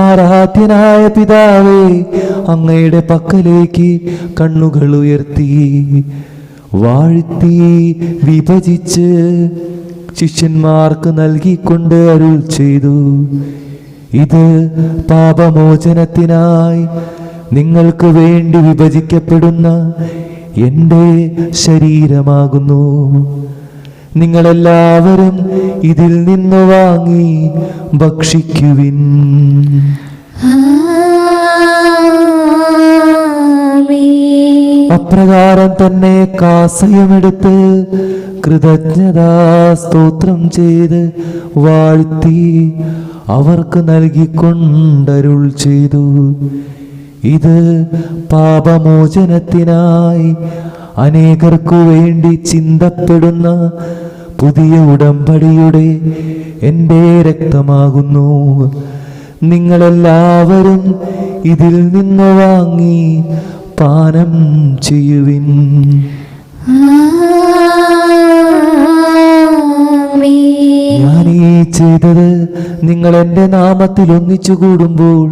ആരാധ്യനായ പിതാവേ അങ്ങയുടെ പക്കലേക്ക് കണ്ണുകൾ ഉയർത്തി വാഴ്ത്തി വിഭജിച്ച് ശിഷ്യന്മാർക്ക് നൽകിക്കൊണ്ട് അരുൾ ചെയ്തു, ഇത് പാപമോചനത്തിനായി നിങ്ങൾക്ക് വേണ്ടി വിഭജിക്കപ്പെടുന്ന എൻ്റെ ശരീരമാകുന്നു. നിങ്ങളെല്ലാവരും ഇതിൽ നിന്ന് വാങ്ങി ഭക്ഷിക്കുവിൻ. അപ്രകാരം തന്നെ കാസയുമെടുത്ത് കൃതജ്ഞതാ സ്തോത്രം ചെയ്ത് വാഴ്ത്തി അവർക്ക് നൽകിക്കൊണ്ടരുൾ ചെയ്തു, ഇത് പാപമോചനത്തിനായി അനേകർക്കു വേണ്ടി ചിന്തപ്പെടുന്ന പുതിയ ഉടമ്പടിയുടെ എൻ്റെ രക്തമാകുന്നു. നിങ്ങളെല്ലാവരും ഇതിൽ നിന്ന് വാങ്ങി പാനം ചെയ്യുവിൻ. ഞാനീ ചെയ്തത് നിങ്ങൾ എൻ്റെ നാമത്തിൽ ഒന്നിച്ചു കൂടുമ്പോൾ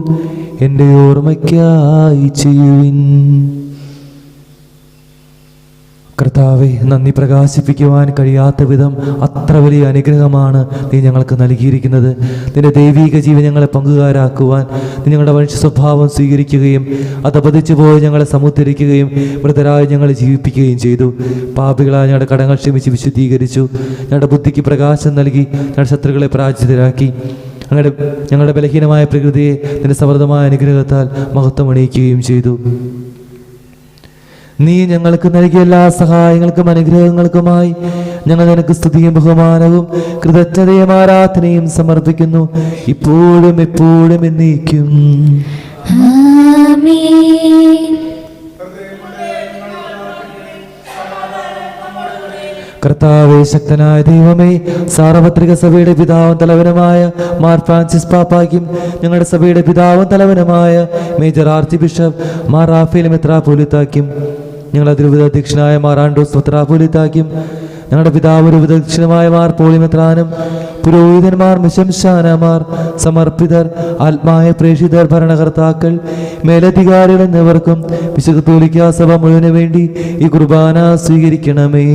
എൻ്റെ ഓർമ്മയ്ക്കായി ചെയ്യുവിൻ. കർത്താവെ, നന്ദി പ്രകാശിപ്പിക്കുവാൻ കഴിയാത്ത വിധം അത്ര വലിയ അനുഗ്രഹമാണ് നീ ഞങ്ങൾക്ക് നൽകിയിരിക്കുന്നത്. നിന്റെ ദൈവീക ജീവൻ ഞങ്ങളെ പങ്കുകാരാക്കുവാൻ നീ ഞങ്ങളുടെ മനുഷ്യ സ്വഭാവം സ്വീകരിക്കുകയും അതപതിച്ചു പോയി ഞങ്ങളെ സമുദ്ധരിക്കുകയും മൃതരായി ഞങ്ങളെ ജീവിപ്പിക്കുകയും ചെയ്തു. പാപികളായ ഞങ്ങളുടെ കടങ്ങൾ ക്ഷമിച്ച് വിശുദ്ധീകരിച്ചു. ഞങ്ങളുടെ ബുദ്ധിക്ക് പ്രകാശം നൽകി ഞങ്ങളുടെ ശത്രുക്കളെ പരാജിതരാക്കി. ഞങ്ങളുടെ ബലഹീനമായ പ്രകൃതിയെ നിന്റെ സമൃദ്ധമായ അനുഗ്രഹത്താൽ മഹത്വം അണിയിക്കുകയും ചെയ്തു. നീ ഞങ്ങൾക്ക് നൽകിയ എല്ലാ സഹായങ്ങൾക്കും അനുഗ്രഹങ്ങൾക്കുമായി ഞങ്ങൾ നിനക്ക് സ്തുതിയും ബഹുമാനവും കൃതജ്ഞതയും ആരാധനയും സമർപ്പിക്കുന്നു, ഇപ്പോഴും എപ്പോഴും എന്നേക്കും. കർത്താവേ, ശക്തനായ ദൈവമേ, സാർവത്രിക സഭയുടെ പിതാവും തലവനുമായ മാർ ഫ്രാൻസിസ് പാപ്പായ്ക്കും ഞങ്ങളുടെ സഭയുടെ പിതാവും തലവനുമായ major archbishop Mar Raphael മെത്രാപ്പോലീത്തായ്ക്കും ഞങ്ങളുടെ തിരുവിതാധ്യക്ഷനായ മാർ ആൻഡ്രൂസ് മെത്രാപ്പോലീത്തായ്ക്കും ഞങ്ങളുടെ പിതാവ് രൂപദക്ഷിണമായ മാർ പോളി മെത്രാനും പുരോഹിതന്മാർ, മിശംശാനമാർ, സമർപ്പിതർ, ആത്മായ പ്രേക്ഷിതർ, ഭരണകർത്താക്കൾ, മേലധികാരികൾ എന്നിവർക്കും വിശുദ്ധ കത്തോലിക്കാ സഭ മുഴുവന് വേണ്ടി ഈ കുർബാന സ്വീകരിക്കണമേ.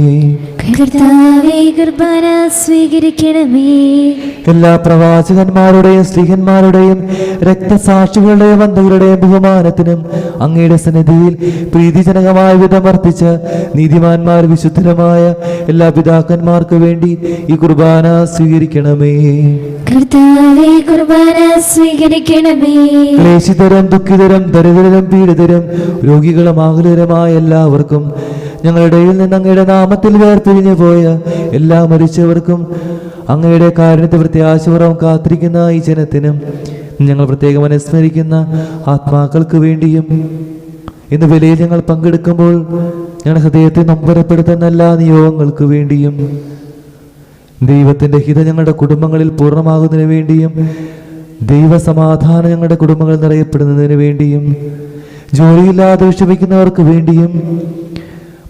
കർത്താവേ, കുർബാന സ്വീകരിക്കണമേ. എല്ലാ പ്രവാചകന്മാരുടെയും സ്ത്രീഹന്മാരുടെയും രക്തസാക്ഷികളുടെയും ബന്ധുക്കളുടെയും ബഹുമാനത്തിനും അങ്ങയുടെ സന്നിധിയിൽ പ്രീതിജനകമായ വിധം വർത്തിച്ച നീതിമാന്മാർ വിശുദ്ധരമായ എല്ലാ പിതാക്കന്മാർക്ക് വേണ്ടി ഈ കുർബാന സ്വീകരിക്കണമേ. കർത്താവേ, കുർബാന സ്വീകരിക്കണമേ. ക്ലേശിതരും ദുഃഖിതരും ദരിദ്രരും പീഡിതരും രോഗികളും ആകുലരുമായ എല്ലാവർക്കും ഞങ്ങളുടെ ഇടയിൽ നിന്ന് അങ്ങയുടെ നാമത്തിൽ വേർപിരിഞ്ഞു പോയ എല്ലാ മരിച്ചവർക്കും അങ്ങയുടെ കാരുണ്യത്തെ പ്രത്യാശപൂർവ്വം കാത്തിരിക്കുന്ന ഈ ജനത്തിനും ഞങ്ങൾ പ്രത്യേകം അനുസ്മരിക്കുന്ന ആത്മാക്കൾക്ക് വേണ്ടിയും ഇന്ന് വിലയിൽ ഞങ്ങൾ പങ്കെടുക്കുമ്പോൾ ഞങ്ങളുടെ ഹൃദയത്തെ നൊമ്പരപ്പെടുത്തുന്ന എല്ലാ നിയോഗങ്ങൾക്ക് വേണ്ടിയും ദൈവത്തിൻ്റെ ഹിതം ഞങ്ങളുടെ കുടുംബങ്ങളിൽ പൂർണ്ണമാകുന്നതിന് വേണ്ടിയും ദൈവസമാധാനം ഞങ്ങളുടെ കുടുംബങ്ങളിൽ നിറയപ്പെടുന്നതിന് വേണ്ടിയും ജോലിയില്ലാതെ വിഷമിക്കുന്നവർക്ക് വേണ്ടിയും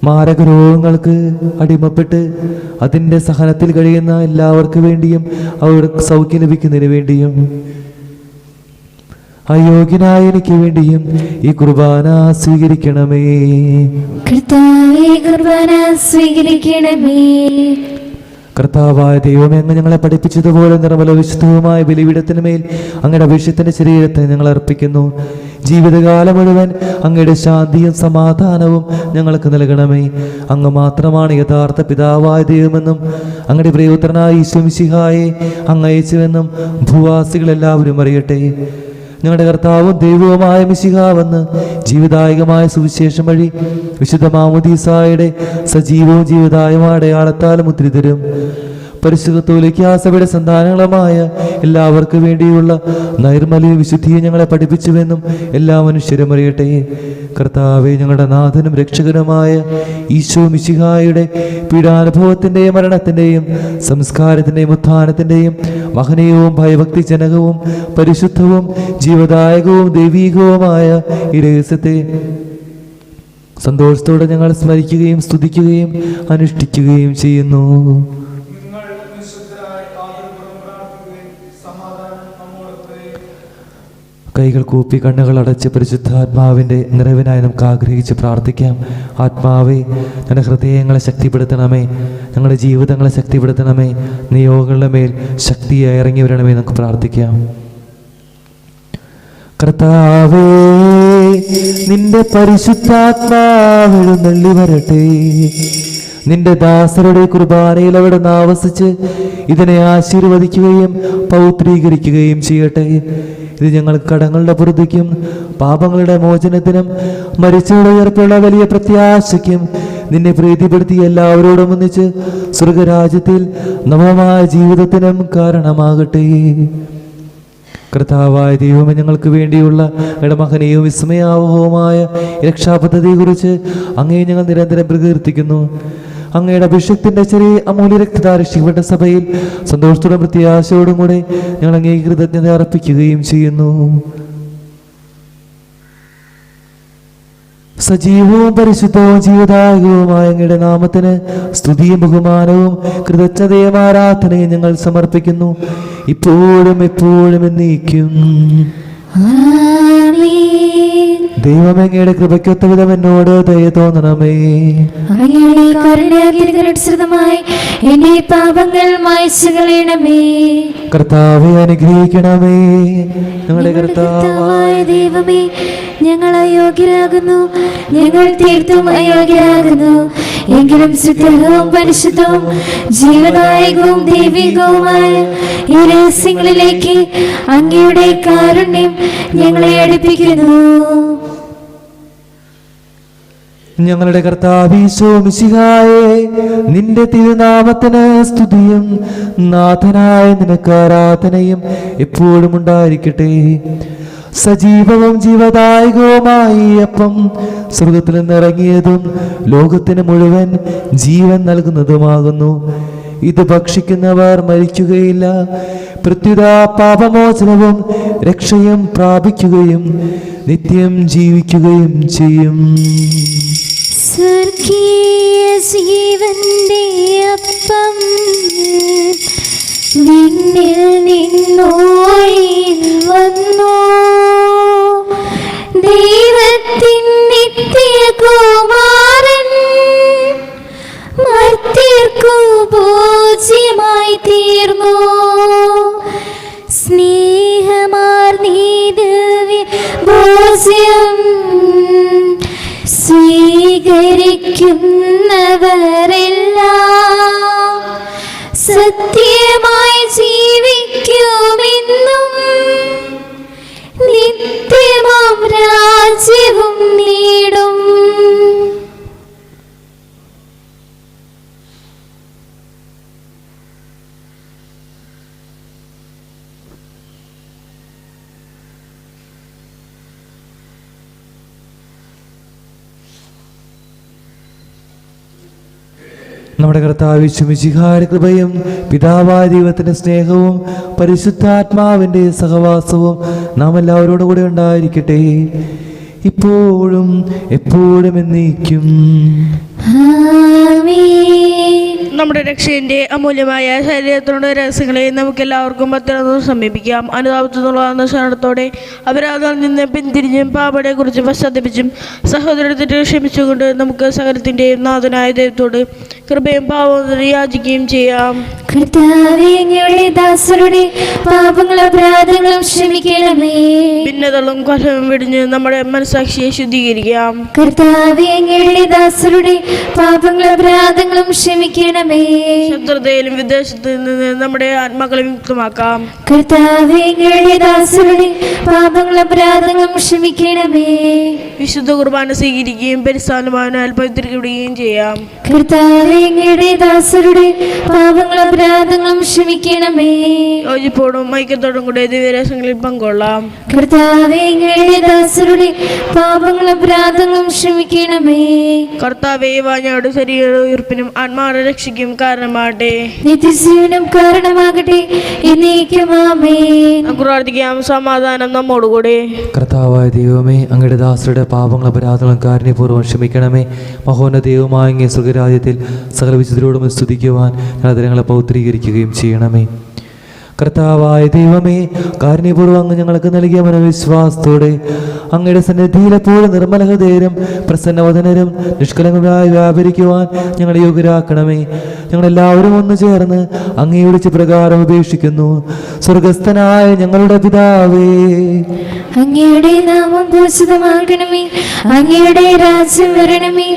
മാരക രോഗങ്ങൾക്ക് അടിമപ്പെട്ട് അതിൻ്റെ സഹനത്തിൽ കഴിയുന്ന എല്ലാവർക്കും വേണ്ടിയും അവർക്ക് സൗഖ്യം ലഭിക്കുന്നതിന് വേണ്ടിയും അയോഗ്യനായ എനിക്ക് വേണ്ടിയും ഈ കുർബാന സ്വീകരിക്കണമേ. കർത്താവേ, കുർബാന സ്വീകരിക്കണമേ. കർത്താവായ ദൈവമേ, അങ്ങ് ഞങ്ങളെ പഠിപ്പിച്ചതുപോലെ നിർമ്മല വിശുദ്ധവുമായ ബലിപീഠത്തിന്മേൽ അങ്ങയുടെ അഭിഷേകത്തിന്റെ ശരീരത്തെ ഞങ്ങൾ അർപ്പിക്കുന്നു. ജീവിതകാലം മുഴുവൻ അങ്ങയുടെ ശാന്തിയും സമാധാനവും ഞങ്ങൾക്ക് നൽകണമേ. അങ്ങ് മാത്രമാണ് യഥാർത്ഥ പിതാവായ ദൈവമെന്നും അങ്ങയുടെ പ്രിയപുത്രനായ ഈശോ മിശിഹായെ അങ്ങ് അയച്ചുവെന്നും ഭൂവാസികളെല്ലാവരും അറിയട്ടെ. ഞങ്ങളുടെ കർത്താവും ദൈവവുമായ മിശിഹാവെന്ന് ജീവിതായകമായ സുവിശേഷം വഴി വിശുദ്ധ മാമോദീസായുടെ സജീവവും ജീവിതായമായ അടയാളത്താൽ മുദ്രിതരും പരിശുദ്ധ കത്തോലിക്കാ സഭയുടെ സന്താനങ്ങളുമായ എല്ലാവർക്കും വേണ്ടിയുള്ള നൈർമല്യ വിശുദ്ധിയെ ഞങ്ങളെ പഠിപ്പിച്ചുവെന്നും എല്ലാ മനുഷ്യരും അറിയട്ടെ. കർത്താവെ, ഞങ്ങളുടെ നാഥനും രക്ഷകനുമായ ഈശോ മിശിഹായുടെ പീഡാനുഭവത്തിൻ്റെയും മരണത്തിൻ്റെയും സംസ്കാരത്തിൻ്റെയും ഉത്ഥാനത്തിൻ്റെയും മഹനീയവും ഭയഭക്തിജനകവും പരിശുദ്ധവും ജീവദായകവും ദൈവീകവുമായ ഈ രഹസ്യത്തെ സന്തോഷത്തോടെ ഞങ്ങൾ സ്മരിക്കുകയും സ്തുതിക്കുകയും അനുഷ്ഠിക്കുകയും ചെയ്യുന്നു. കൈകൾ കൂപ്പി കണ്ണുകൾ അടച്ച് പരിശുദ്ധാത്മാവിൻ്റെ നിറവിനായി നമുക്ക് ആഗ്രഹിച്ച് പ്രാർത്ഥിക്കാം. ആത്മാവേ, ഞങ്ങളുടെ ഹൃദയങ്ങളെ ശക്തിപ്പെടുത്തണമേ, ഞങ്ങളുടെ ജീവിതങ്ങളെ ശക്തിപ്പെടുത്തണമേ, നിയോഗങ്ങളുടെ മേൽ ശക്തിയായി ഇറങ്ങി വരണമേ നമുക്ക് പ്രാർത്ഥിക്കാം. കർത്താവേ, നിന്റെ പരിശുദ്ധാത്മാവെഴുന്നള്ളി വരട്ടെ. നിന്റെ ദാസരുടെ കുർബാനയിൽ അവിടെ ആവസിച്ച് ഇതിനെ ആശീർവദിക്കുകയും പൗത്രീകരിക്കുകയും ചെയ്യട്ടെ. ഇത് ഞങ്ങൾക്ക് കടങ്ങളുടെ പൊറുതിക്കും പാപങ്ങളുടെ മോചനത്തിനും മരിച്ചവരുടെ ഉയർപ്പുള്ള വലിയ പ്രത്യാശയ്ക്കും നിന്നെ പ്രീതിപ്പെടുത്തി എല്ലാവരോടും ഒന്നിച്ച് സ്വർഗരാജ്യത്തിൽ നവമായ ജീവിതത്തിനും കാരണമാകട്ടെ. കർത്താവായ ദൈവമേ, ഞങ്ങൾക്ക് വേണ്ടിയുള്ള ഇടമഹനീയവും വിസ്മയാവഹവുമായ രക്ഷാപദ്ധതിയെക്കുറിച്ച് അങ്ങയെ ഞങ്ങൾ നിരന്തരം പ്രകീർത്തിക്കുന്നു. അങ്ങയുടെ അഭിഷേകത്തിന്റെ ചെറിയ അമൂല്യ രക്തധാരക്ഷിക്കപ്പെട്ട സഭയിൽ സന്തോഷത്തോടും പ്രത്യാശയോടും കൂടെ ഞങ്ങൾ അങ്ങേ കൃതജ്ഞത അർപ്പിക്കുകയും ചെയ്യുന്നു. സജീവവും പരിശുദ്ധവും ജീവദായകവുമായ അങ്ങയുടെ നാമത്തിന് സ്തുതിയും ബഹുമാനവും കൃതജ്ഞതയും ആരാധനയും ഞങ്ങൾ സമർപ്പിക്കുന്നു, ഇപ്പോഴും എപ്പോഴും എന്നേക്കും. ദൈവം അങ്ങയുടെ കൃപയ്ക്കൊത്ത വിധം എന്നോട് ദയ തോന്നണമേ. അങ്ങയുടെ കരുണയാൽ എന്റെ പാപങ്ങൾ മായ്ച്ചു കളയണമേ. കർത്താവെ, അനുഗ്രഹിക്കണമേ. ഞങ്ങളുടെ കർത്താവായ ദൈവമേ, ഞങ്ങൾ അയോഗ്യരാകുന്നു, ഞങ്ങൾ തീർത്തും അയോഗ്യരാകുന്നു. എങ്കിലും ശുദ്ധവും പരിശുദ്ധവും ജീവദായകവും ദൈവികവുമായ ഈ രഹസ്യങ്ങളിലേക്ക് അങ്ങയുടെ കാരുണ്യം ഞങ്ങളെ അടുപ്പിക്കുന്നു. ഞങ്ങളുടെ കർത്താവ് ഈശോ മിശിഹായേ, നിന്റെ തിരുനാമത്തിന് സ്തുതിയും നാഥനായ നിനക്ക് ആരാധനയും എപ്പോഴും ഉണ്ടായിരിക്കട്ടെ. സജീവവും ജീവദായകവുമായി അപ്പം സ്വർഗത്തിൽ നിന്നിറങ്ങിയതും ലോകത്തിന് മുഴുവൻ ജീവൻ നൽകുന്നതുമാകുന്നു. ഇത് ഭക്ഷിക്കുന്നവർ മരിക്കുകയില്ല, പ്രത്യുത പാപമോചനവും രക്ഷയും പ്രാപിക്കുകയും നിത്യം ജീവിക്കുകയും ചെയ്യും. സ്വർഗീയ ജീവന്റെ അപ്പം നിന്നിൽ നിന്നോഴിയിൽ വന്നു ദൈവത്തിൻ നിത്യകുമാരൻ മർത്യർക്കു പൂജ്യമായി തീർന്നു. സ്നേഹമാർന്നീ ഭോജ്യം സ്വീകരിക്കുന്നവരെല്ലാം സത്യമായി ജീവിക്കുമെന്നും നിത്യമാം രാജ്യവും നേടും. നമ്മുടെ കർത്താവ് മിശിഹായുടെ കൃപയും പിതാവായ ദൈവത്തിന്റെ സ്നേഹവും പരിശുദ്ധാത്മാവിന്റെ സഹവാസവും നാം എല്ലാവരോടും കൂടെ ഉണ്ടായിരിക്കട്ടെ, ഇപ്പോഴും എപ്പോഴും എന്നേക്കും. നമ്മുടെ രക്ഷയുടെ അമൂല്യമായ ശരീരത്തിനുള്ള രഹസ്യങ്ങളെ നമുക്ക് എല്ലാവർക്കും പറ്റുന്നതും സമീപിക്കാം. അനുതാപത്തിനുള്ള ശരണത്തോടെ അപരാധത്തിൽ നിന്ന് പിന്തിരിഞ്ഞും പാപത്തെ കുറിച്ച് പശ്ചാത്തപിച്ചും സഹോദരത്തെ ക്ഷമിച്ചുകൊണ്ട് നമുക്ക് സകലത്തിൻ്റെയും നാഥനായ ദൈവത്തോട് കൃപയും പാപവും യാചിക്കുകയും ചെയ്യാം. കർത്താവേ, അങ്ങയുടെ ദാസരുടെ പാപങ്ങളും അപരാധങ്ങളും ക്ഷമിക്കണമേ. ഭിന്നതകളും കലഹവും വെടിഞ്ഞ് നമ്മുടെ മനസ്സാക്ഷിയെ ശുദ്ധീകരിക്കാം. കർത്താവേ, അങ്ങയുടെ ദാസരുടെ പാപങ്ങളും അപരാധങ്ങളും ക്ഷമിക്കണമേ. ശത്രുതയിലും വിദേശത്ത് നിന്ന് നമ്മുടെ ആത്മാക്കളെ മുക്തമാക്കാം. കർത്താവേ, അങ്ങയുടെ ദാസരുടെ പാപങ്ങളും അപരാധങ്ങളും ക്ഷമിക്കണമേ. വിശുദ്ധ കുർബാന സ്വീകരിക്കുകയും പരിസ്ഥാനമാനാൽ പവിത്രീകരിക്കുകയും ചെയ്യാം. കർത്താവേ, അങ്ങയുടെ ദാസരുടെ പാപങ്ങളും അപരാധങ്ങളും ക്ഷമിക്കണമേ. യോജിപ്പോടും ഐക്യത്തോടും കൂടെ ദിവ്യരഹസ്യങ്ങളിൽ പങ്കൊള്ളാം. കർത്താവേ, അങ്ങയുടെ ദാസരുടെ പാപങ്ങളും അപരാധങ്ങളും ക്ഷമിക്കണമേ. കർത്താവേ, വാഞ്ഞയുടെ ശരീര ഉയർപ്പിനും ആത്മാവിന്റെ രക്ഷയ്ക്കും കാരണമാകട്ടെ, നിത്യജീവനും കാരണമാകട്ടെ, എന്നേക്കും ആമേൻ. നമുക്ക് പ്രാർത്ഥിക്കാം. സമാധാനം നമ്മോടുകൂടെ. കർത്താവായ ദൈവമേ, അങ്ങയുടെ ദാസരുടെ പാപങ്ങളും അപരാധങ്ങളും കാരുണ്യപൂർവ്വം ക്ഷമിക്കണമേ. മഹോന്നത ദൈവമായ അങ്ങേ സ്വർഗ്ഗരാജ്യത്തിൽ സകല വിശുദ്ധരോടും സ്തുതിക്കുവാൻ ഞങ്ങളെ പൗത്രീകരിക്കുകയും ചെയ്യണമേ. കർത്താവായ ദൈവമേ, കാരുണ്യപൂർവ്വം അങ്ങ് ഞങ്ങൾക്ക് നൽകിയ മനോവിശ്വാസത്തോടെ അങ്ങയുടെ സന്നിധിയിൽ എപ്പോഴും നിർമ്മല ഹൃദയരും പ്രസന്നവദനരും നിഷ്കളങ്കരായി വ്യാപരിക്കുവാൻ ഞങ്ങളെ യോഗ്യരാക്കണമേ. ഞങ്ങളെല്ലാവരും ഒന്ന് ചേർന്ന് അങ്ങയെ വിളിച്ച് പ്രകാരം ഉപേക്ഷിക്കുന്നു. സ്വർഗസ്ഥനായ ഞങ്ങളുടെ പിതാവേ, അങ്ങയുടെ നാമം പൂജിതമാകണമേ. അങ്ങയുടെ രാജ്യം വരണമേ.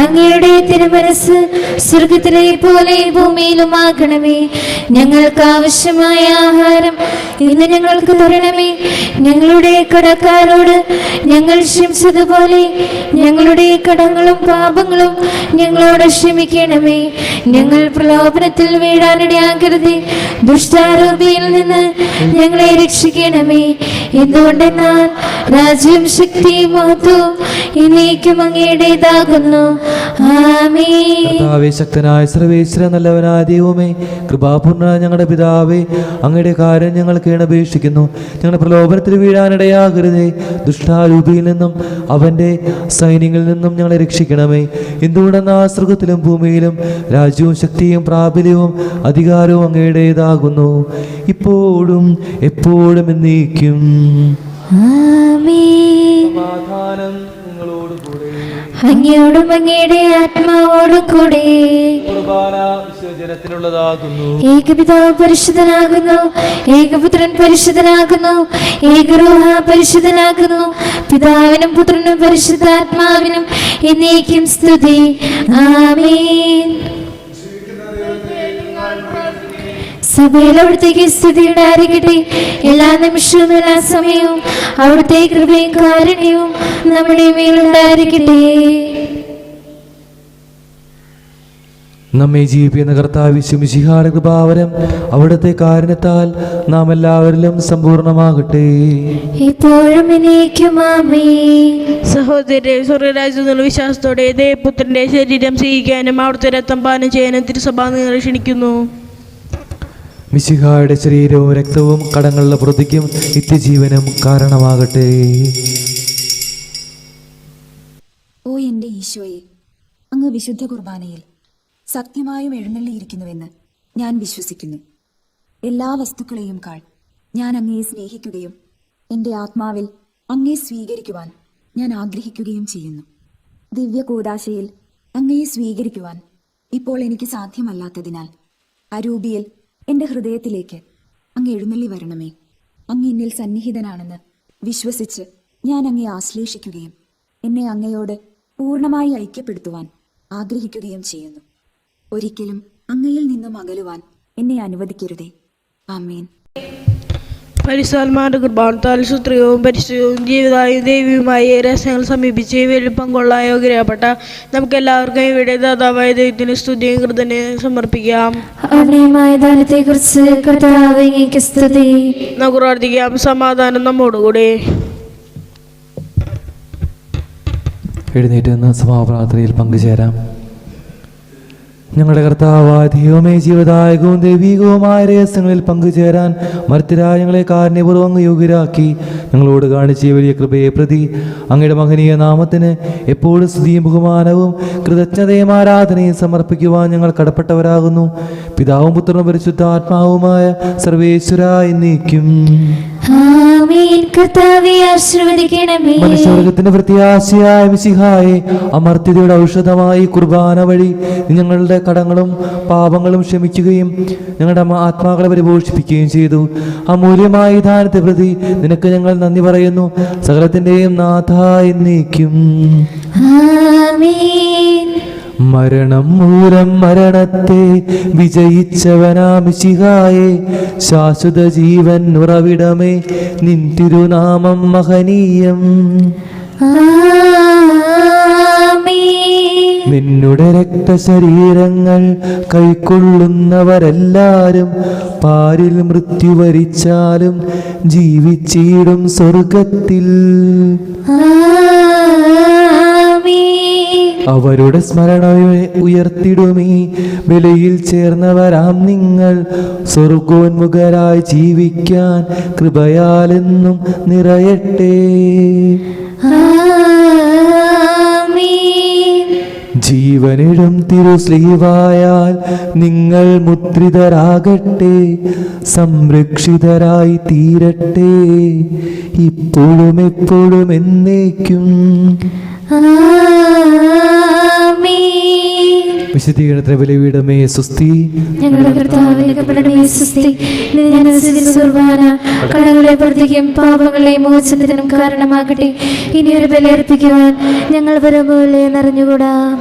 അങ്ങയുടെ തിരുമനസ് സ്വർഗത്തിലെ പോലെ ഭൂമിയിലുമാകണമേ. ഞങ്ങൾക്ക് ആവശ്യമായ ആഹാരം ഇന്ന് ഞങ്ങൾക്ക് തരണമേ. ഞങ്ങളുടെ കടക്കാരോട് ഞങ്ങൾ ക്ഷമിച്ചതുപോലെ ഞങ്ങളുടെ കടങ്ങളും പാപങ്ങളും ഞങ്ങളോട് ക്ഷമിക്കണമേ. ഞങ്ങൾ പ്രലോഭനത്തിൽ വീഴാനിടയാകരുതേ, ദുഷ്ടാരൂപിയിൽ നിന്ന് ഞങ്ങളെ രക്ഷിക്കണമേ. എന്തുകൊണ്ടെന്നാൽ രാജ്യം, ശക്തിയും മഹത്വവും എന്നേക്കും അങ്ങയുടേതാകുന്നു. ആമേൻ. ശക്തനായ സർവേശ്വര നല്ലവനായ ദൈവമേ, കൃപാപൂർണ്ണ ഞങ്ങളുടെ പിതാവേ, അങ്ങയുടെ കാര്യം ഞങ്ങൾ കേണപേക്ഷിക്കുന്നു. ഞങ്ങളുടെ പ്രലോഭനത്തിൽ വീഴാനിടയാകരുതേ, ദുഷ്ടാരൂപിയിൽ നിന്നും അവന്റെ സൈന്യങ്ങളിൽ നിന്നും ഞങ്ങളെ രക്ഷിക്കണമേ. എന്തുകൊണ്ടെന്നാൽ സ്വർഗത്തിലും ഭൂമിയിലും രാജ്യവും ശക്തിയും പ്രാബല്യവും അധികാരവും അങ്ങയുടേതാകുന്നു, ഇപ്പോഴും എപ്പോഴും എന്നേക്കും. ആമേൻ. സമാധാനം നിങ്ങളോടുകൂടെ. അങ്ങയോടും അങ്ങയുടെ ആത്മാവോടും കൂടെ. കുർബാന വിസർജനത്തിനുള്ളതാകുന്നു. ഏകപിതാവ് പരിശുദ്ധനാകുന്നു, ഏകപുത്രൻ പരിശുദ്ധനാകുന്നു, ഏകരൂഹ പരിശുദ്ധനാകുന്നു. പിതാവിനും പുത്രനും പരിശുദ്ധാത്മാവിനും എന്നേക്കും സ്തുതി. ആമേൻ. സഭയിൽ അവിടുത്തേക്ക് സ്തുതി ഉണ്ടായിരിക്കട്ടെ. എല്ലാ നിമിഷവും എല്ലാ സമയവും അവിടുത്തെ കൃപയും കാരുണ്യവും നമ്മുടെ മേലുണ്ടായിരിക്കട്ടെ. നമ്മെ ജീവിപ്പിക്കുന്ന കർത്താവ് മിശിഹായുടെ കൃപാവരം അവിടുത്തെ കാരുണ്യത്താൽ നാം എല്ലാവരിലും സമ്പൂർണ്ണമാകട്ടെ, ഇപ്പോഴും എന്നേക്കും ആമേൻ. സഹോദരരെ, സ്വർഗരാജ്യത്തിനുള്ള വിശ്വാസത്തോടെ ദേവപുത്രന്റെ ശരീരം സ്വീകരിക്കാനും അവിടുത്തെ രക്തം പാനം ചെയ്യാനും തിരുസഭ നിങ്ങളെ ക്ഷണിക്കുന്നു. മിശിഹായുടെ ശരീരവും രക്തവും കടങ്ങളുടെ പ്രതിക്കും നിത്യജീവനും കാരണമാകട്ടെ. ഓ എൻ്റെ ഈശോയെ, അങ്ങ് വിശുദ്ധ കുർബാനയിൽ സത്യമായും എഴുന്നള്ളിയിരിക്കുന്നുവെന്ന് ഞാൻ വിശ്വസിക്കുന്നു. എല്ലാ വസ്തുക്കളെയും കാൾ ഞാൻ അങ്ങയെ സ്നേഹിക്കുകയും എൻ്റെ ആത്മാവിൽ അങ്ങയെ സ്വീകരിക്കുവാൻ ഞാൻ ആഗ്രഹിക്കുകയും ചെയ്യുന്നു. ദിവ്യ കൂദാശയിൽ അങ്ങയെ സ്വീകരിക്കുവാൻ ഇപ്പോൾ എനിക്ക് സാധ്യമല്ലാത്തതിനാൽ അരൂപിയിൽ എൻ്റെ ഹൃദയത്തിലേക്ക് അങ്ങ് എഴുന്നള്ളി വരണമേ. അങ്ങ് എന്നിൽ സന്നിഹിതനാണെന്ന് വിശ്വസിച്ച് ഞാൻ അങ്ങയെ ആശ്ലേഷിക്കുകയും എന്നെ അങ്ങയോട് പൂർണ്ണമായി ഐക്യപ്പെടുത്തുവാൻ ആഗ്രഹിക്കുകയും ചെയ്യുന്നു. ഒരിക്കലും അങ്ങയിൽ നിന്നും അകലുവാൻ എന്നെ അനുവദിക്കരുതേ. ആമേൻ. പരിശുദ്ധാത്മാവിന്റെ കൃപാവത്താൽ സുത്രിയവും പരിശുദ്ധവും ജീവിതായും ദൈവവുമായ രഹസ്യങ്ങൾ സമീപിച്ച് ഇവയിൽ പങ്കൊള്ളാൻ യോഗ്യരാപ്പെട്ട നമുക്കെല്ലാവർക്കും ഇവിടെ ദാതാവായ ദൈവത്തിന് സ്തുതിയും കൃതജ്ഞതയും സമർപ്പിക്കാം. അവിടെയുമായ ദാനത്തെക്കുറിച്ച് കർത്താവേ അങ്ങേക്ക് സ്തുതി. നമുക്ക് പ്രാർത്ഥിക്കാം. സമാധാനം നമ്മോടുകൂടെ. എഴുന്നേറ്റ് നിന്ന് സമാപ്രാർത്ഥനയിൽ പങ്കുചേരാം. ഞങ്ങളുടെ കർത്താവായ ദൈവമേ, ജീവദായകവും ദൈവികവുമായ രഹസ്യങ്ങളിൽ പങ്കുചേരാൻ മർത്യരായ ഞങ്ങളെ കാരുണ്യപൂർവ്വം അങ്ങ് യോഗ്യരാക്കി. ഞങ്ങളോട് കാണിച്ച വലിയ കൃപയെ പ്രതി അങ്ങയുടെ മഹനീയ നാമത്തിന് എപ്പോഴും സ്തുതിയും ബഹുമാനവും കൃതജ്ഞതയും ആരാധനയും സമർപ്പിക്കുവാൻ ഞങ്ങൾ കടപ്പെട്ടവരാകുന്നു. പിതാവും പുത്രനും പരിശുദ്ധാത്മാവുമായ സർവേശ്വരാ എന്നേക്കും. ആമേൻ. കർത്താവേ ആശീർവദിക്കണമേ. മനുഷ്യവർഗത്തിന്റെ പ്രത്യാശയായ മിശിഹായെ, അമർത്യതയുടെ ഔഷധമായി കുർബാന വഴി ഞങ്ങളുടെ കടങ്ങളും പാപങ്ങളും ക്ഷമിക്കുകയും ഞങ്ങളുടെ ആത്മാക്കളെ പരിപോഷിപ്പിക്കുകയും ചെയ്തു. അമൂല്യമായ ദാനത്തെ പ്രതി നിനക്ക് ഞങ്ങൾ നന്ദി പറയുന്നു. സകലത്തിന്റെയും നാഥ എന്നേക്കും. ആമേൻ. മരണം മൂലം മരണത്തെ വിജയിച്ചവനാ മിശിഹായെ, ശാശ്വത ജീവൻ ഉറവിടമേ, നിൻ തിരുനാമം മഹനീയം. നിന്നുടെ രക്തശരീരങ്ങൾ കൈക്കൊള്ളുന്നവരെല്ലാരും പാരിൽ മൃത്യു വരിച്ചാലും ജീവിച്ചിടും സ്വർഗത്തിൽ. അവരുടെ സ്മരണയെ ഉയർത്തിടുമീ വിലയിൽ ചേർന്നവരാം നിങ്ങൾ. സ്വർഗോന്മുഖരായി ജീവിക്കാൻ കൃപയാലെന്നും നിറയട്ടെ. ജീവനിടും തിരുസ്ലീവായാൽ നിങ്ങൾ മുദ്രിതരാകട്ടെ, സംരക്ഷിതരായി തീരട്ടെ, ഇപ്പോഴും എപ്പോഴും എന്നേക്കും. വിശുദ്ധീകരണത്തിന് ബലിപീഠമേ സുസ്തി. ഞങ്ങളുടെ കർത്താവിന്റെ കപടമേ സുസ്തി. കുർബാന കടങ്ങളെ പ്രവർത്തിക്കും പാപങ്ങളെ മോചനത്തിനും കാരണമാകട്ടെ. ഇനിയൊരു ബലിയർപ്പിക്കുവാൻ ഞങ്ങൾ വരുമ്പോലെ നിറഞ്ഞുകൂടാ.